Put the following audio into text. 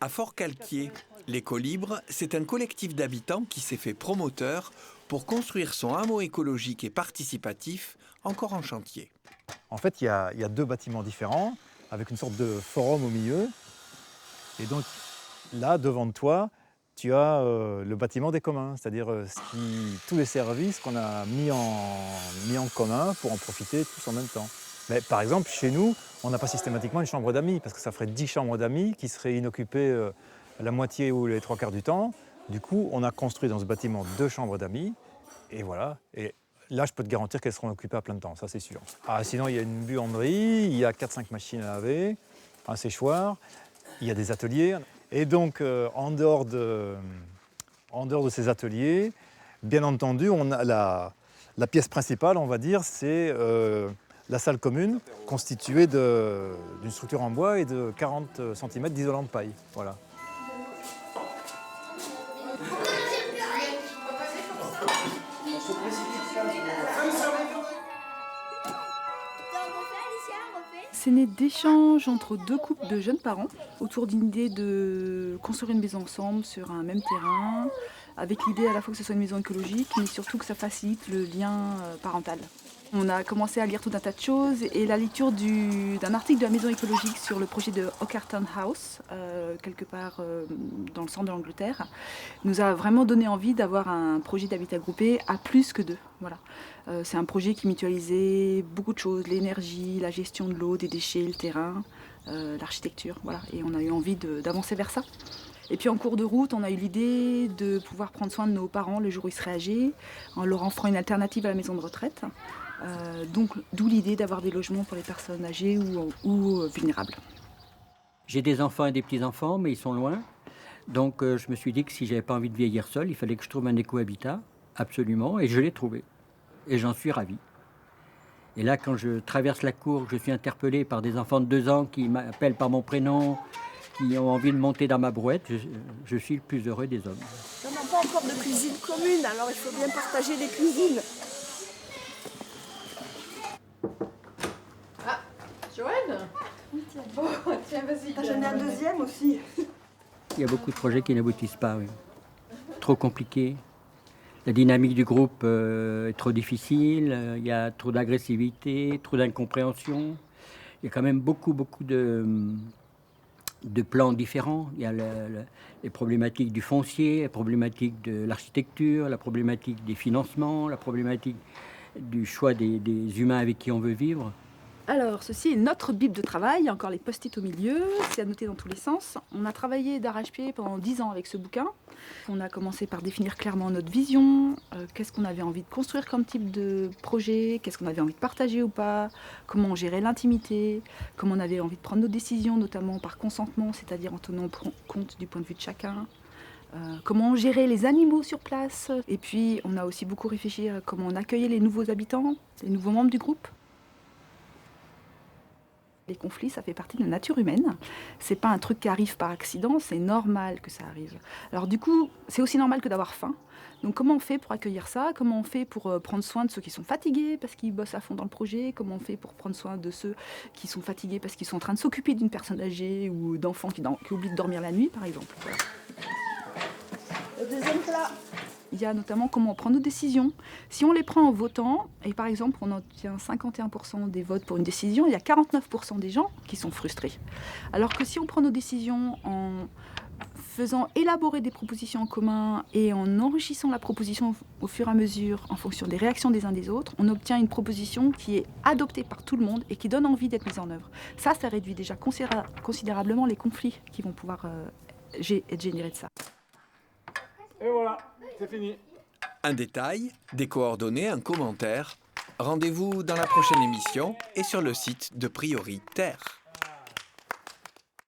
À Fort-Calquier, les Colibres, c'est un collectif d'habitants qui s'est fait promoteur pour construire son hameau écologique et participatif encore en chantier. En fait, il y a deux bâtiments différents, avec une sorte de forum au milieu. Et donc là, devant toi, tu as le bâtiment des communs, c'est-à-dire tous les services qu'on a mis en commun pour en profiter tous en même temps. Mais par exemple, chez nous, on n'a pas systématiquement une chambre d'amis, parce que ça ferait 10 chambres d'amis qui seraient inoccupées la moitié ou les trois quarts du temps. Du coup, on a construit dans ce bâtiment 2 chambres d'amis, et voilà. Et là, je peux te garantir qu'elles seront occupées à plein de temps, ça c'est sûr. Ah, sinon, il y a une buanderie, il y a 4-5 machines à laver, un séchoir, il y a des ateliers. Et donc, en dehors de ces ateliers, bien entendu, on a la pièce principale, on va dire, c'est la salle commune, constituée d'une structure en bois et de 40 cm d'isolant de paille. Voilà. C'est né d'échanges entre 2 couples de jeunes parents autour d'une idée de construire une maison ensemble sur un même terrain, avec l'idée à la fois que ce soit une maison écologique, mais surtout que ça facilite le lien parental. On a commencé à lire tout un tas de choses et la lecture d'un article de la maison écologique sur le projet de Oakerton House, quelque part dans le centre de l'Angleterre, nous a vraiment donné envie d'avoir un projet d'habitat groupé à plus que 2. Voilà. C'est un projet qui mutualisait beaucoup de choses, l'énergie, la gestion de l'eau, des déchets, le terrain, l'architecture. Voilà. Et on a eu envie d'avancer vers ça. Et puis en cours de route, on a eu l'idée de pouvoir prendre soin de nos parents le jour où ils seraient âgés, en leur offrant une alternative à la maison de retraite. Donc d'où l'idée d'avoir des logements pour les personnes âgées ou vulnérables. J'ai des enfants et des petits-enfants, mais ils sont loin. Donc je me suis dit que si j'avais pas envie de vieillir seul, il fallait que je trouve un éco-habitat, absolument, et je l'ai trouvé. Et j'en suis ravi. Et là, quand je traverse la cour, je suis interpellé par des enfants de 2 ans qui m'appellent par mon prénom, qui ont envie de monter dans ma brouette, je suis le plus heureux des hommes. On n'a pas encore de cuisine commune, alors il faut bien partager les cuisines. Ah, Joanne. Bon, tiens, vas-y. J'en ai un deuxième aussi. Il y a beaucoup de projets qui n'aboutissent pas, oui. Trop compliqués. La dynamique du groupe est trop difficile, il y a trop d'agressivité, trop d'incompréhension. Il y a quand même beaucoup de plans différents. Il y a les problématiques du foncier, la problématique de l'architecture, la problématique des financements, la problématique du choix des humains avec qui on veut vivre. Alors, ceci est notre bible de travail, il y a encore les post-it au milieu, c'est annoté dans tous les sens. On a travaillé d'arrache-pied pendant 10 ans avec ce bouquin. On a commencé par définir clairement notre vision, qu'est-ce qu'on avait envie de construire comme type de projet, qu'est-ce qu'on avait envie de partager ou pas, comment on gérait l'intimité, comment on avait envie de prendre nos décisions, notamment par consentement, c'est-à-dire en tenant compte du point de vue de chacun. Comment on gérait les animaux sur place. Et puis, on a aussi beaucoup réfléchi à comment on accueillait les nouveaux habitants, les nouveaux membres du groupe. Les conflits, ça fait partie de la nature humaine. C'est pas un truc qui arrive par accident, c'est normal que ça arrive. Alors du coup, c'est aussi normal que d'avoir faim. Donc comment on fait pour accueillir ça? Comment on fait pour prendre soin de ceux qui sont fatigués parce qu'ils bossent à fond dans le projet? Comment on fait pour prendre soin de ceux qui sont fatigués parce qu'ils sont en train de s'occuper d'une personne âgée ou d'enfants qui oublient de dormir la nuit, par exemple? Voilà. Le deuxième plat. Il y a notamment comment on prend nos décisions. Si on les prend en votant, et par exemple on obtient 51% des votes pour une décision, il y a 49% des gens qui sont frustrés. Alors que si on prend nos décisions en faisant élaborer des propositions en commun et en enrichissant la proposition au fur et à mesure en fonction des réactions des uns des autres, on obtient une proposition qui est adoptée par tout le monde et qui donne envie d'être mise en œuvre. Ça réduit déjà considérablement les conflits qui vont pouvoir être générés de ça. Et voilà, c'est fini. Un détail, des coordonnées, un commentaire. Rendez-vous dans la prochaine émission et sur le site de Priori Terre.